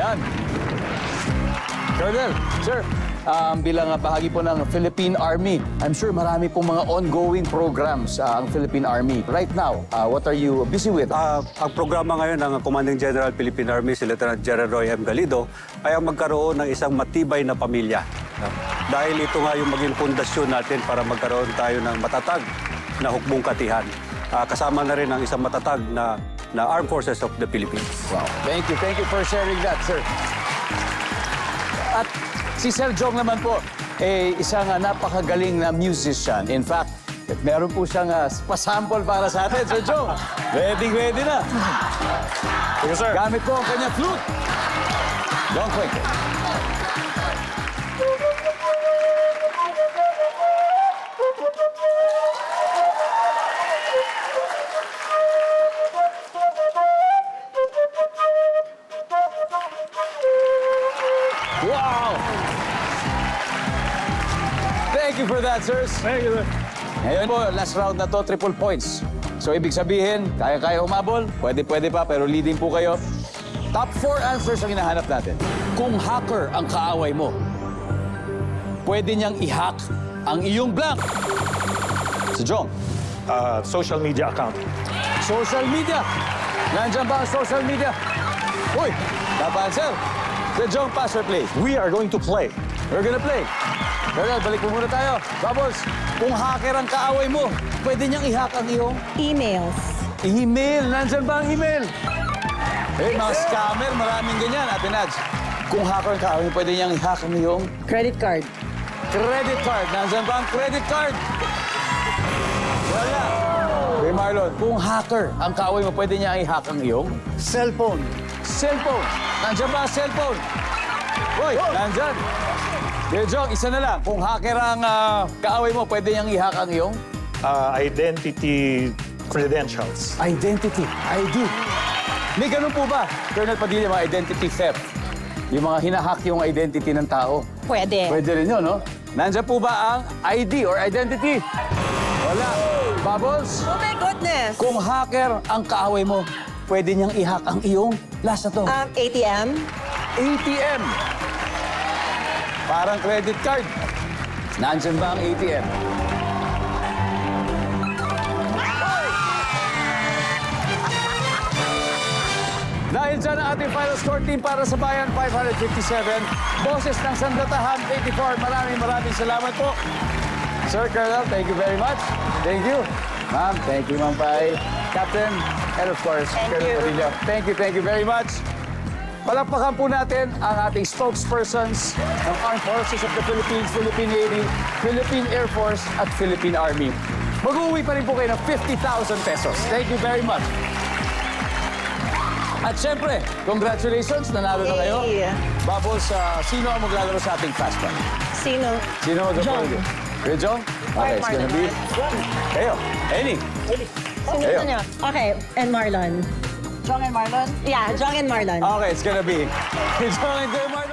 Yan. Colonel, sir, bilang bahagi po ng Philippine Army, I'm sure marami pong mga ongoing programs ang Philippine Army. Right now, what are you busy with? Ang programa ngayon ng Commanding General Philippine Army, si Lieutenant General Roy M. Galido, ay ang magkaroon ng isang matibay na pamilya. Dahil ito nga yung maging pundasyon natin para magkaroon tayo ng matatag na hukbong katihan. Kasama na rin ang isang matatag na Armed Forces of the Philippines. Wow. Thank you for sharing that, sir. At si Sir Jong naman po, isang napakagaling na musician. In fact, meron po siyang pasample para sa atin, Sir Jong. Ready na. Yes, sir. Gamit po ang kanyang flute. Jong Cuenca. Wow! Thank you for that, sirs. Thank you, sir. Ngayon po, last round na to, triple points. So, ibig sabihin, kaya-kaya humabol, pwede pa, pero leading po kayo. Top 4 answers ang hinahanap natin. Kung hacker ang kaaway mo, pwede niyang i-hack ang iyong blank. Si Jong. Social media account. Social media. Nandiyan ba ang social media? Uy, napa-answer. Si Jong, pass or play? We are going to play. We're gonna play. Colonel, balik mo muna tayo. Bubbles, kung hacker ang kaaway mo, pwede niyang i-hack ang iyong Emails. email. Nandiyan ba ang email? Mga scammer, maraming ganyan, Ate Nats. Kung hacker ang kaaway mo, pwede niyang i-hack ang iyong Credit card. credit card. Nandiyan ba ang credit card? Wala. Okay, Marlon, kung hacker ang kaaway mo, pwede niyang i-hack ang iyong Cellphone. cellphone. Nandiyan ba ang cellphone? Hoy, nandyan. Dear Jong, isa na lang. Kung hacker ang kaaway mo, pwede niyang i-hack ang iyong Identity credentials. identity, ID. May ganun po ba, Colonel Padilla, mga identity theft? Yung mga hinahack yung identity ng tao. Pwede. Pwede rin yun, no? Nandiyan po ba ang ID or identity? Wala. Bubbles? Oh my goodness. Kung hacker ang kaaway mo, pwede niyang i-hack ang iyong last na to. ATM. ATM. Parang credit card. Nandiyan ba ang ATM? Dahil dyan ang ating final score team para sa Bayan, 557. Boses ng Sandatahan, 84. Maraming salamat po. Sir Colonel, thank you very much. Thank you. Ma'am, thank you, Ma'am Pai. Captain, and of course, Colonel Padilla. Thank you very much. Palakpakan po natin ang ating spokespersons ng Armed Forces of the Philippines, Philippine Navy, Philippine Air Force, at Philippine Army. Mag-uwi pa rin po kayo ng 50,000 pesos. Thank you very much. At syempre, congratulations, nanalo na kayo. Yay. Bubbles, sino ang maglalaro sa ating fast ball? Sino? Sino Jong. Kuya Jong? Okay, it's gonna be... Kayo, Amy. Sino Ayun. niya? Okay, and Marlon. Jong and Marlon? Yeah, Jong and Marlon. Okay, it's gonna be... Jong and Kuya Marlon.